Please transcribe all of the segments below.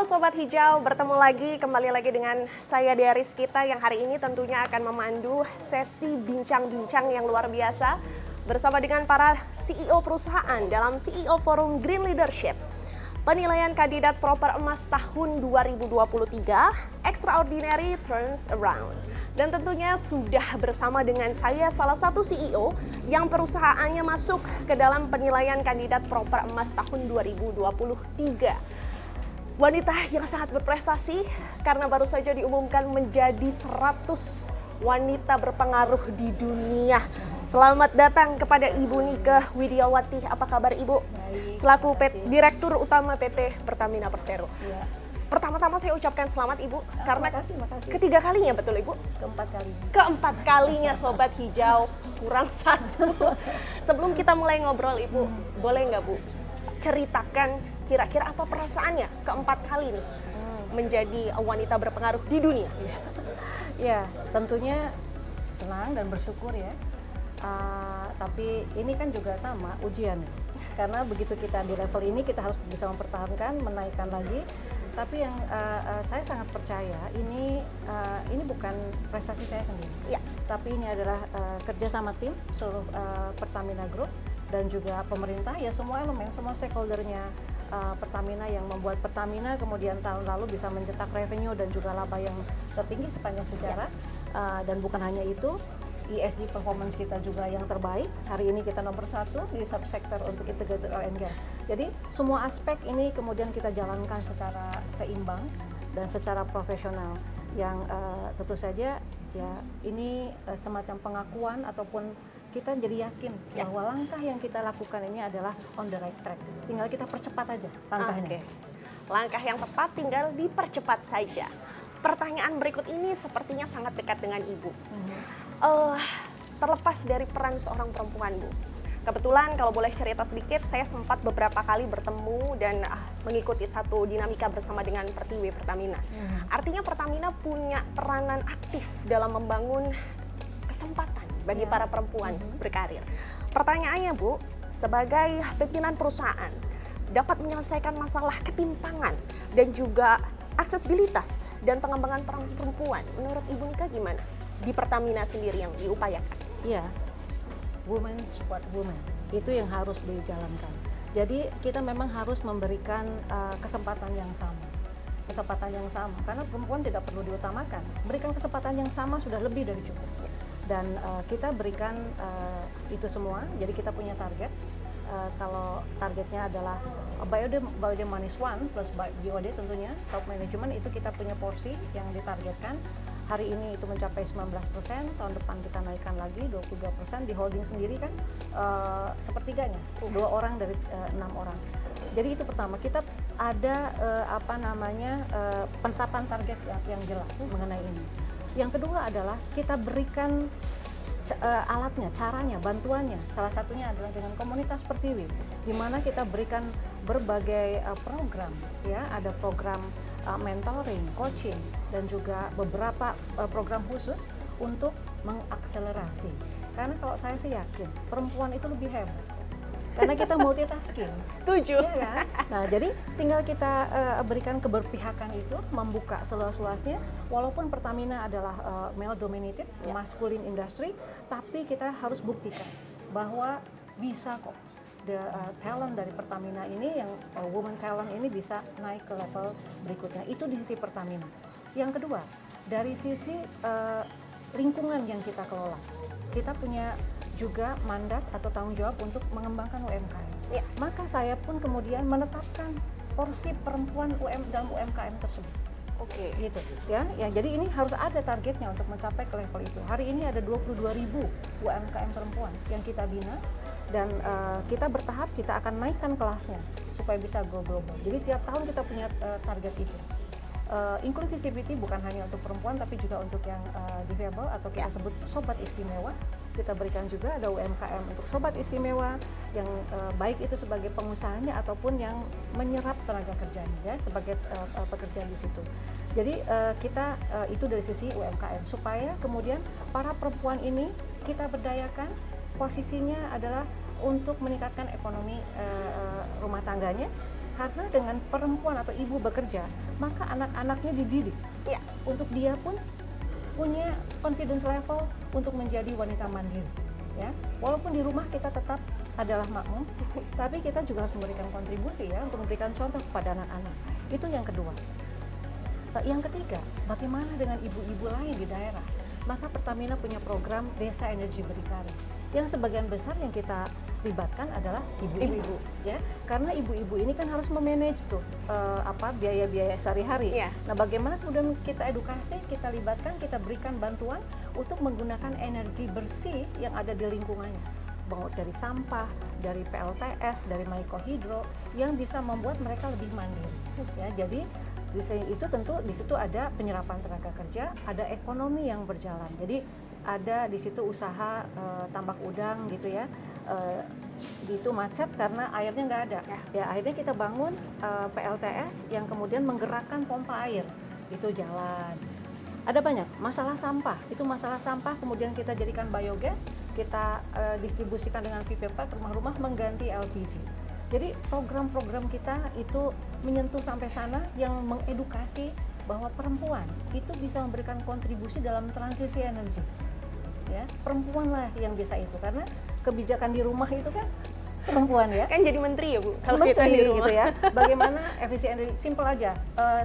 Halo Sobat Hijau, bertemu lagi kembali dengan saya Dea Rizkita yang hari ini tentunya akan memandu sesi bincang-bincang yang luar biasa bersama dengan para CEO perusahaan dalam CEO Forum Green Leadership. Penilaian kandidat proper emas tahun 2023, Extraordinary Turns Around. Dan tentunya sudah bersama dengan saya salah satu CEO yang perusahaannya masuk ke dalam penilaian kandidat proper emas tahun 2023. Wanita yang sangat berprestasi karena baru saja diumumkan menjadi 100 wanita berpengaruh di dunia. Selamat datang kepada Ibu Nike Widiawati. Apa kabar Ibu? Baik, selaku Direktur Utama PT Pertamina Persero. Ya. Pertama-tama saya ucapkan selamat Ibu karena makasih. ketiga kalinya, betul Ibu? Keempat kalinya Sobat Hijau, kurang satu. Sebelum kita mulai ngobrol Ibu, boleh nggak Bu ceritakan kira-kira apa perasaannya keempat kali nih menjadi wanita berpengaruh di dunia? Ya, tentunya senang dan bersyukur ya. Tapi ini kan juga sama ujian, karena begitu kita di level ini kita harus bisa mempertahankan, menaikkan lagi. Tapi yang saya sangat percaya ini bukan prestasi saya sendiri, ya. Tapi ini adalah kerja sama tim seluruh Pertamina Group dan juga pemerintah, ya semua elemen, semua stakeholdernya Pertamina yang membuat Pertamina kemudian tahun lalu bisa mencetak revenue dan juga laba yang tertinggi sepanjang sejarah. Dan bukan hanya itu, ESG performance kita juga yang terbaik. Hari ini kita nomor 1 di subsektor untuk integrated oil and gas. Jadi semua aspek ini kemudian kita jalankan secara seimbang dan secara profesional yang tentu saja ya ini semacam pengakuan ataupun kita jadi yakin bahwa langkah yang kita lakukan ini adalah on the right track. Tinggal kita percepat aja langkahnya. Langkah yang tepat tinggal dipercepat saja. Pertanyaan berikut ini sepertinya sangat dekat dengan Ibu. Terlepas dari peran seorang perempuan Bu, kebetulan kalau boleh cerita sedikit, saya sempat beberapa kali bertemu dan mengikuti satu dinamika bersama dengan Pertiwi Pertamina. Artinya Pertamina punya peranan aktif dalam membangun kesempatan bagi para perempuan berkarir. Pertanyaannya Bu, sebagai pimpinan perusahaan dapat menyelesaikan masalah ketimpangan dan juga aksesibilitas dan pengembangan peran perempuan, menurut Ibu Nika gimana di Pertamina sendiri yang diupayakan? Iya, women support women, itu yang harus dijalankan. Jadi kita memang harus memberikan kesempatan yang sama. Kesempatan yang sama, karena perempuan tidak perlu diutamakan. Berikan kesempatan yang sama sudah lebih dari cukup. Dan kita berikan itu semua, jadi kita punya target. Kalau targetnya adalah by the money one plus BOD tentunya, top management itu kita punya porsi yang ditargetkan. Hari ini itu mencapai 19%, tahun depan kita naikkan lagi 22%, di holding sendiri kan sepertiganya, 2 orang dari 6 orang. Jadi itu pertama, kita ada penetapan target yang jelas mengenai ini. Yang kedua adalah kita berikan alatnya, caranya, bantuannya. Salah satunya adalah dengan komunitas Pertiwi, di mana kita berikan berbagai program, ya, ada program mentoring, coaching, dan juga beberapa program khusus untuk mengakselerasi. Karena kalau saya sih yakin perempuan itu lebih hebat. Karena kita multitasking. Setuju. Ya kan? Nah, jadi tinggal kita berikan keberpihakan itu, membuka seluas-luasnya. Walaupun Pertamina adalah male dominated, masculine industry, tapi kita harus buktikan bahwa bisa kok talent dari Pertamina ini, yang woman talent ini bisa naik ke level berikutnya. Itu di sisi Pertamina. Yang kedua, dari sisi lingkungan yang kita kelola, kita punya juga mandat atau tanggung jawab untuk mengembangkan UMKM. Ya. Maka saya pun kemudian menetapkan porsi perempuan dalam UMKM tersebut. Oke. Gitu ya. Jadi ini harus ada targetnya untuk mencapai ke level itu. Hari ini ada 22.000 UMKM perempuan yang kita bina, dan kita bertahap kita akan naikkan kelasnya supaya bisa go global. Jadi tiap tahun kita punya target itu. Inclusivity bukan hanya untuk perempuan tapi juga untuk yang difabel atau kita sebut sobat istimewa. Kita berikan juga ada UMKM untuk sobat istimewa yang baik itu sebagai pengusahanya ataupun yang menyerap tenaga kerjanya ya, sebagai pekerjaan di situ. Jadi kita itu dari sisi UMKM supaya kemudian para perempuan ini kita berdayakan, posisinya adalah untuk meningkatkan ekonomi rumah tangganya Karena dengan perempuan atau ibu bekerja, maka anak-anaknya dididik. Ya. Untuk dia pun punya confidence level untuk menjadi wanita mandiri. Ya, walaupun di rumah kita tetap adalah makmum, tapi kita juga harus memberikan kontribusi ya untuk memberikan contoh kepada anak-anak. Itu yang kedua. Yang ketiga, bagaimana dengan ibu-ibu lain di daerah? Maka Pertamina punya program Desa Energi Berdikari, yang sebagian besar yang kita libatkan adalah ibu-ibu, ya. Karena ibu-ibu ini kan harus memanage tuh biaya-biaya sehari-hari. Iya. Nah, bagaimana kemudian kita edukasi, kita libatkan, kita berikan bantuan untuk menggunakan energi bersih yang ada di lingkungannya. Dari sampah, dari PLTS, dari microhydro yang bisa membuat mereka lebih mandiri. Ya, jadi di sini itu tentu di situ ada penyerapan tenaga kerja, ada ekonomi yang berjalan. Jadi ada di situ usaha tambak udang gitu ya. Itu macet karena airnya nggak ada. Ya akhirnya kita bangun PLTS yang kemudian menggerakkan pompa air, itu jalan. Ada banyak masalah sampah, itu masalah sampah kemudian kita jadikan biogas, kita distribusikan dengan pipa ke rumah-rumah mengganti LPG. Jadi program-program kita itu menyentuh sampai sana yang mengedukasi bahwa perempuan itu bisa memberikan kontribusi dalam transisi energi. Ya, perempuan lah yang bisa itu karena kebijakan di rumah itu kan perempuan ya. Kan jadi menteri ya Bu, kalau menteri, kita di rumah. gitu ya. Bagaimana efisien energi, simpel aja.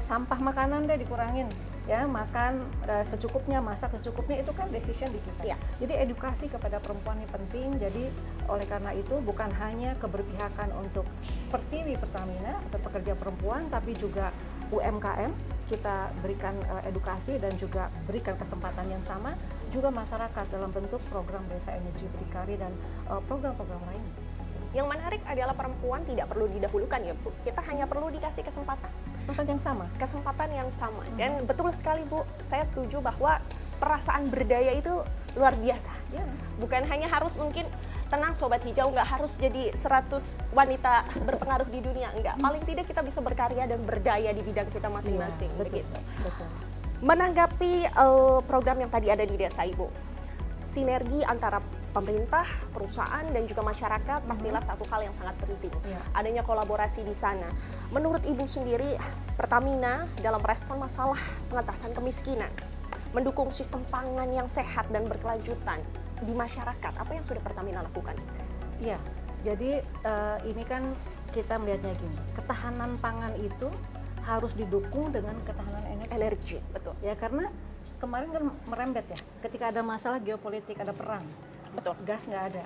Sampah makanan deh dikurangin. Ya, makan secukupnya, masak secukupnya, itu kan decision di kita. Ya. Jadi edukasi kepada perempuan ini penting. Jadi oleh karena itu bukan hanya keberpihakan untuk Pertiwi Pertamina atau pekerja perempuan, tapi juga UMKM kita berikan edukasi dan juga berikan kesempatan yang sama juga masyarakat dalam bentuk program Desa Energi Berdikari dan program-program lain. Yang menarik adalah perempuan tidak perlu didahulukan ya Bu, kita hanya perlu dikasih kesempatan yang sama. Kesempatan yang sama. Dan betul sekali Bu, saya setuju bahwa perasaan berdaya itu luar biasa. Ya. Bukan hanya harus mungkin tenang Sobat Hijau, nggak harus jadi 100 wanita berpengaruh di dunia, enggak. Paling tidak kita bisa berkarya dan berdaya di bidang kita masing-masing. Ya, betul, begitu. Betul. Menanggapi program yang tadi ada di desa Ibu, sinergi antara pemerintah, perusahaan, dan juga masyarakat pastilah satu hal yang sangat penting. Ya. Adanya kolaborasi di sana. Menurut Ibu sendiri, Pertamina dalam respon masalah pengentasan kemiskinan, mendukung sistem pangan yang sehat dan berkelanjutan di masyarakat, apa yang sudah Pertamina lakukan? Iya, jadi ini kan kita melihatnya gini, ketahanan pangan itu harus didukung dengan ketahanan energi. Betul. Ya, karena kemarin kan merembet ya, ketika ada masalah geopolitik, ada perang. Betul. Gas nggak ada,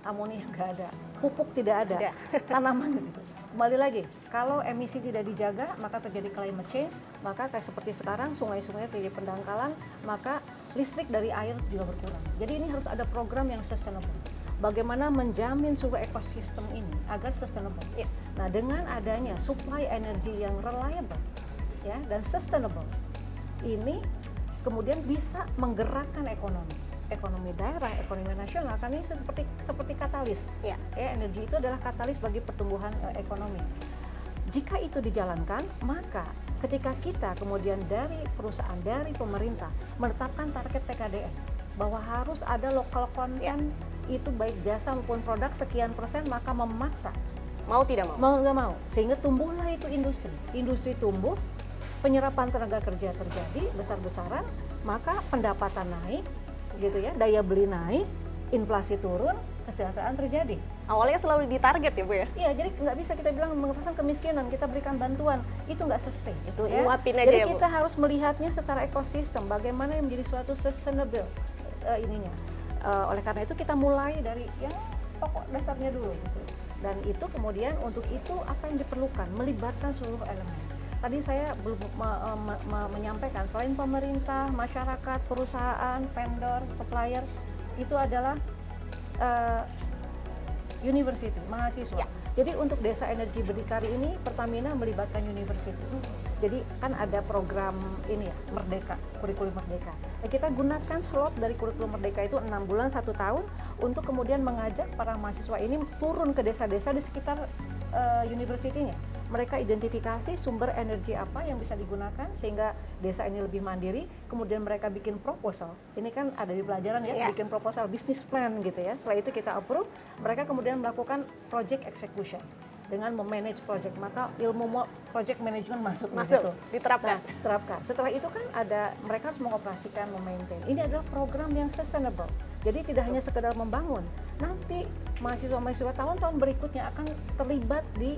amonia nggak ada, pupuk tidak ada, tanaman gitu. Kembali lagi, kalau emisi tidak dijaga, maka terjadi climate change, maka kayak seperti sekarang sungai-sungai terjadi pendangkalan, maka listrik dari air juga berkurang. Jadi ini harus ada program yang sustainable. Bagaimana menjamin seluruh ekosistem ini agar sustainable. Ya. Nah, dengan adanya supply energi yang reliable ya dan sustainable, ini kemudian bisa menggerakkan ekonomi daerah, ekonomi nasional, karena ini seperti katalis. Ya. Ya, energi itu adalah katalis bagi pertumbuhan ekonomi. Jika itu dijalankan, maka ketika kita kemudian dari perusahaan, dari pemerintah menetapkan target PKDN bahwa harus ada lokal konten itu baik jasa maupun produk sekian persen, maka memaksa Mau tidak mau? nggak mau, sehingga tumbuhlah itu industri tumbuh, penyerapan tenaga kerja terjadi besar-besaran, maka pendapatan naik gitu ya, daya beli naik, inflasi turun, kesejahteraan terjadi. Awalnya selalu ditarget ya Bu ya? Iya, jadi nggak bisa kita bilang mengatakan kemiskinan, kita berikan bantuan, itu nggak sustain. Itu ya. nguapin aja jadi ya Bu? kita harus melihatnya secara ekosistem, bagaimana yang menjadi suatu sustainable ininya. Oleh karena itu kita mulai dari yang pokok dasarnya dulu gitu. Dan itu kemudian untuk itu apa yang diperlukan, melibatkan seluruh elemen. Tadi saya belum menyampaikan, selain pemerintah, masyarakat, perusahaan, vendor, supplier, itu adalah university, mahasiswa. Ya. Jadi untuk Desa Energi Berdikari ini Pertamina melibatkan university. Jadi kan ada program ini ya, Merdeka, kurikulum Merdeka. Nah, kita gunakan slot dari kurikulum Merdeka itu 6 bulan 1 tahun untuk kemudian mengajak para mahasiswa ini turun ke desa-desa di sekitar university-nya. Mereka identifikasi sumber energi apa yang bisa digunakan sehingga desa ini lebih mandiri, kemudian mereka bikin proposal. Ini kan ada di pelajaran ya, bikin proposal, business plan gitu ya. Setelah itu kita approve, mereka kemudian melakukan project execution. dengan memanage project, maka ilmu project management masuk di Masuk, situ. diterapkan. Nah, terapkan. Setelah itu kan ada mereka harus mengoperasikan, memaintain. Ini adalah program yang sustainable. Jadi tidak hanya sekedar membangun. Nanti mahasiswa-mahasiswa tahun-tahun berikutnya akan terlibat di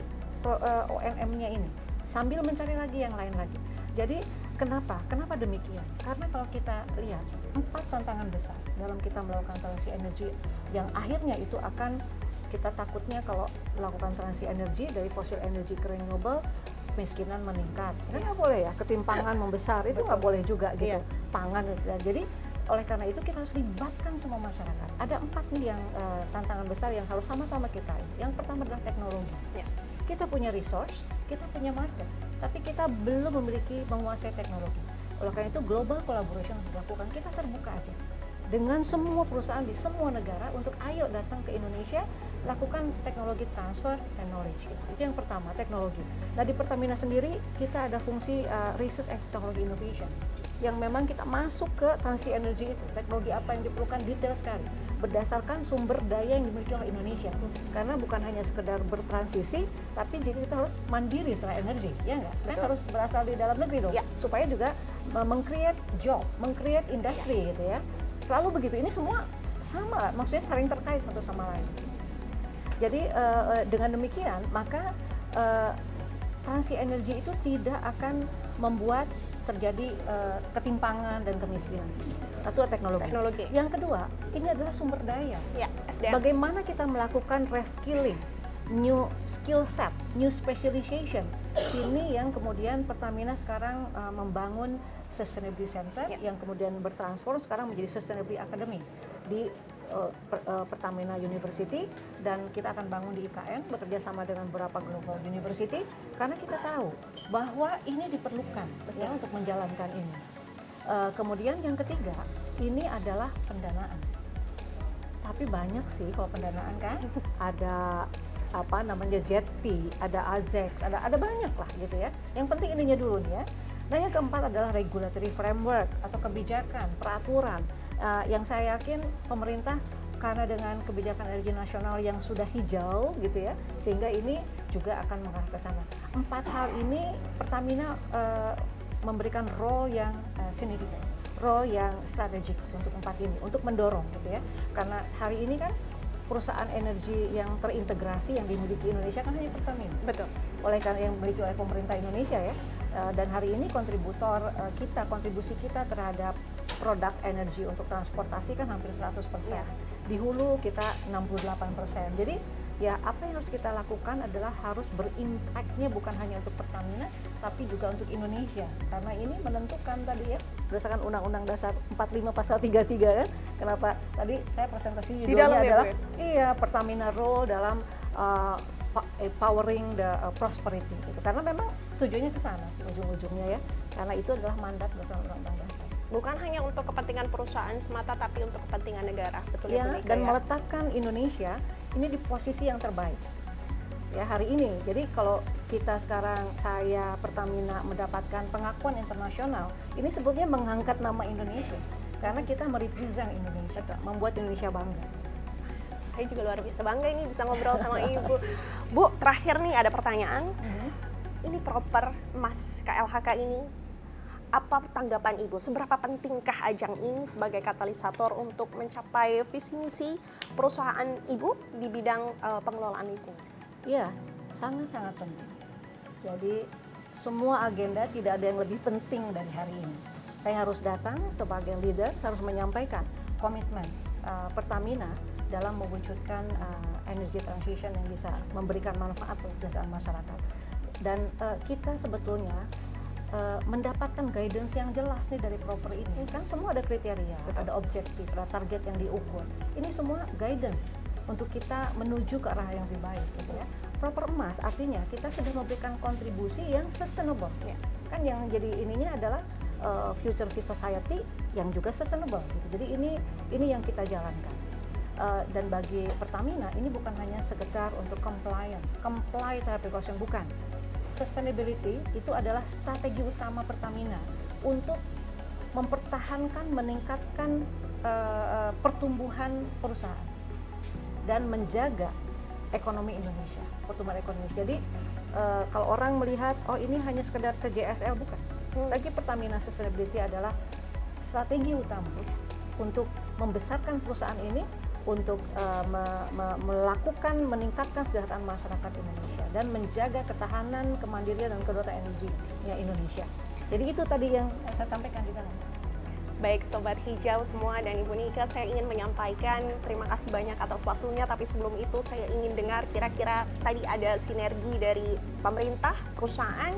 OMM-nya ini sambil mencari lagi yang lain lagi. Jadi kenapa? Kenapa demikian? Karena kalau kita lihat 4 tantangan besar dalam kita melakukan transisi energi yang akhirnya itu akan kita takutnya kalau melakukan transisi energi dari fosil energi ke renewable, kemiskinan meningkat. Nggak boleh ya, ketimpangan membesar, itu nggak boleh juga gitu. Pangan, jadi oleh karena itu kita harus libatkan semua masyarakat. Ada 4 nih yang tantangan besar yang harus sama-sama kita. Yang pertama adalah teknologi. Kita punya resource, kita punya market, tapi kita belum menguasai teknologi. Oleh karena itu global collaboration harus dilakukan. Kita terbuka aja dengan semua perusahaan di semua negara untuk ayo datang ke Indonesia, lakukan teknologi transfer and knowledge. Itu yang pertama, teknologi. Nah di Pertamina sendiri kita ada fungsi research and technology innovation yang memang kita masuk ke transisi energi itu. Teknologi apa yang diperlukan detail sekali berdasarkan sumber daya yang dimiliki oleh Indonesia. Karena bukan hanya sekedar bertransisi, tapi jadi kita harus mandiri secara energi, ya enggak? Kan harus berasal di dalam negeri dong, supaya juga meng-create job, meng-create industri gitu ya. Selalu begitu, ini semua sama, maksudnya saling terkait satu sama lain. Jadi dengan demikian, maka transisi energi itu tidak akan membuat terjadi ketimpangan dan kemiskinan. Satu, teknologi. Yang kedua, ini adalah sumber daya. SDM. Bagaimana kita melakukan reskilling, new skill set, new specialization. Ini yang kemudian Pertamina sekarang membangun Sustainability Center yang kemudian bertransform sekarang menjadi Sustainability Academy di Pertamina University, dan kita akan bangun di IKN bekerja sama dengan beberapa global university karena kita tahu bahwa ini diperlukan ya untuk menjalankan ini. Kemudian yang ketiga, ini adalah pendanaan. Tapi banyak sih kalau pendanaan kan, ada apa namanya JETP, ada AZEX, ada banyak lah gitu ya. Yang penting ininya dulu nih ya. Nah yang keempat adalah regulatory framework atau kebijakan, peraturan. Yang saya yakin pemerintah karena dengan kebijakan energi nasional yang sudah hijau gitu ya, sehingga ini juga akan mengarah ke sana. 4 hal ini Pertamina memberikan role yang signifikan, role yang strategik untuk 4 ini, untuk mendorong gitu ya. Karena hari ini kan perusahaan energi yang terintegrasi yang dimiliki Indonesia kan hanya Pertamina. Betul. Oleh karena yang dimiliki oleh pemerintah Indonesia ya. Dan hari ini kontribusi kita terhadap produk energi untuk transportasi kan hampir 100%. Di hulu kita 68%. Jadi ya apa yang harus kita lakukan adalah harus berimpaknya bukan hanya untuk Pertamina tapi juga untuk Indonesia, karena ini menentukan tadi ya berdasarkan Undang-Undang Dasar 45 Pasal 33 kan. Kenapa tadi saya presentasi judulnya adalah Pertamina role dalam powering the prosperity gitu. Karena memang tujuannya ke sana sih ujung-ujungnya ya. Karena itu adalah mandat dasar Undang-Undang Dasar. Bukan hanya untuk kepentingan perusahaan semata, tapi untuk kepentingan negara, betul ya, Bu Mika, dan meletakkan Indonesia ini di posisi yang terbaik ya hari ini. Jadi kalau kita sekarang, saya Pertamina mendapatkan pengakuan internasional, ini sebetulnya mengangkat nama Indonesia karena kita merepresent Indonesia, membuat Indonesia bangga. Saya juga luar biasa bangga ini bisa ngobrol sama Ibu. Bu, terakhir nih ada pertanyaan. Ini proper Mas KLHK ini, apa tanggapan Ibu? Seberapa pentingkah ajang ini sebagai katalisator untuk mencapai visi misi perusahaan Ibu di bidang pengelolaan lingkungan? Iya, sangat-sangat penting. Jadi semua agenda tidak ada yang lebih penting dari hari ini. Saya harus datang sebagai leader, saya harus menyampaikan komitmen Pertamina dalam mewujudkan energy transition yang bisa memberikan manfaat untuk kesejahteraan masyarakat. Dan kita sebetulnya mendapatkan guidance yang jelas nih dari proper ini. Kan semua ada kriteria, ada objektif, ada target yang diukur. Ini semua guidance untuk kita menuju ke arah yang lebih baik gitu ya. Proper emas artinya kita sudah memberikan kontribusi yang sustainable ya. Kan yang jadi ininya adalah future fit society yang juga sustainable gitu. Jadi ini yang kita jalankan. Dan bagi Pertamina ini bukan hanya sekedar untuk compliance, comply terhadap regulation, bukan. Sustainability itu adalah strategi utama Pertamina untuk mempertahankan, meningkatkan pertumbuhan perusahaan dan menjaga ekonomi Indonesia, pertumbuhan ekonomi. Jadi kalau orang melihat, oh ini hanya sekedar TJSL, bukan. Bagi Pertamina Sustainability adalah strategi utama untuk membesarkan perusahaan ini, untuk meningkatkan kesejahteraan masyarakat Indonesia dan menjaga ketahanan, kemandirian dan kedaulatan energinya Indonesia. Jadi itu tadi yang saya sampaikan di dalam. Baik Sobat Hijau semua dan Ibu Nika, saya ingin menyampaikan terima kasih banyak atas waktunya, tapi sebelum itu saya ingin dengar kira-kira tadi ada sinergi dari pemerintah, perusahaan,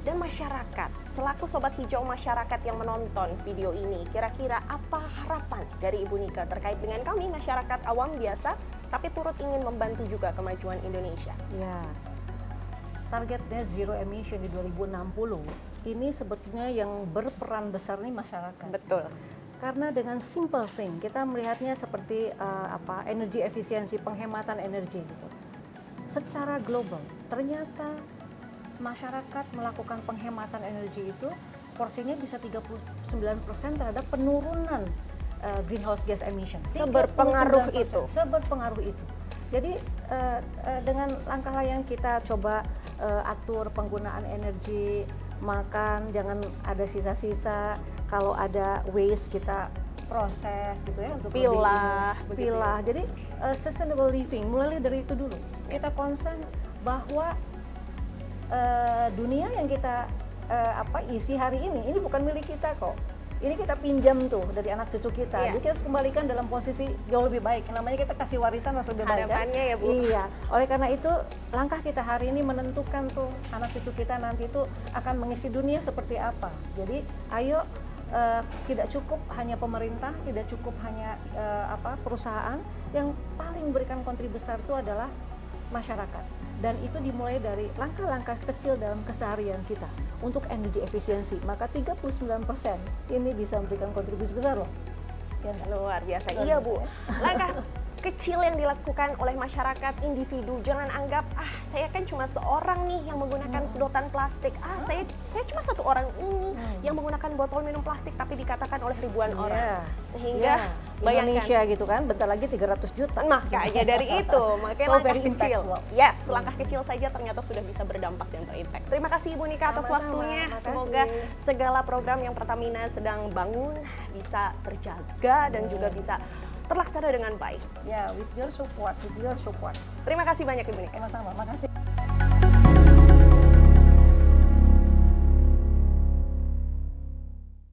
dan masyarakat. Selaku Sobat Hijau masyarakat yang menonton video ini, kira-kira apa harapan dari Ibu Nika terkait dengan kami masyarakat awam biasa, tapi turut ingin membantu juga kemajuan Indonesia? Ya, target net zero emission di 2060 ini sebetulnya yang berperan besar nih masyarakat. Betul. Karena dengan simple thing kita melihatnya seperti energi efisiensi, penghematan energi gitu. Secara global ternyata masyarakat melakukan penghematan energi itu porsinya bisa 39% terhadap penurunan greenhouse gas emission. Seberpengaruh itu. Seberpengaruh itu. Jadi dengan langkah yang kita coba atur penggunaan energi, makan jangan ada sisa-sisa, kalau ada waste kita proses gitu ya untuk pilah. Jadi sustainable living mulai dari itu dulu. Kita concern bahwa dunia yang kita isi hari ini bukan milik kita kok. Ini kita pinjam tuh dari anak cucu kita. Jadi kita harus kembalikan dalam posisi jauh lebih baik. Namanya kita kasih warisan harus lebih baik. Harapannya ya Bu. Iya. Oleh karena itu langkah kita hari ini menentukan tuh anak cucu kita nanti itu akan mengisi dunia seperti apa. Jadi ayo tidak cukup hanya pemerintah, tidak cukup hanya perusahaan, yang paling memberikan kontribusi besar itu adalah masyarakat. Dan itu dimulai dari langkah-langkah kecil dalam keseharian kita untuk energi efisiensi. Maka 39% ini bisa memberikan kontribusi besar loh. Ya, luar biasa. Iya Bu, langkah kecil yang dilakukan oleh masyarakat individu. Jangan anggap saya kan cuma seorang nih yang menggunakan sedotan plastik. Saya cuma satu orang ini yang menggunakan botol minum plastik, tapi dikatakan oleh ribuan orang. Sehingga bayangkan Indonesia gitu kan, bentar lagi 300 juta. Makanya dari itu, makanya langkah kecil. Yes, langkah kecil saja ternyata sudah bisa berdampak dan berimpact. Terima kasih Ibu Nika atas waktunya. Semoga segala program yang Pertamina sedang bangun bisa terjaga dan juga bisa terlaksana dengan baik. Ya, with your support. Terima kasih banyak Ibu Nika. Sama-sama, makasih.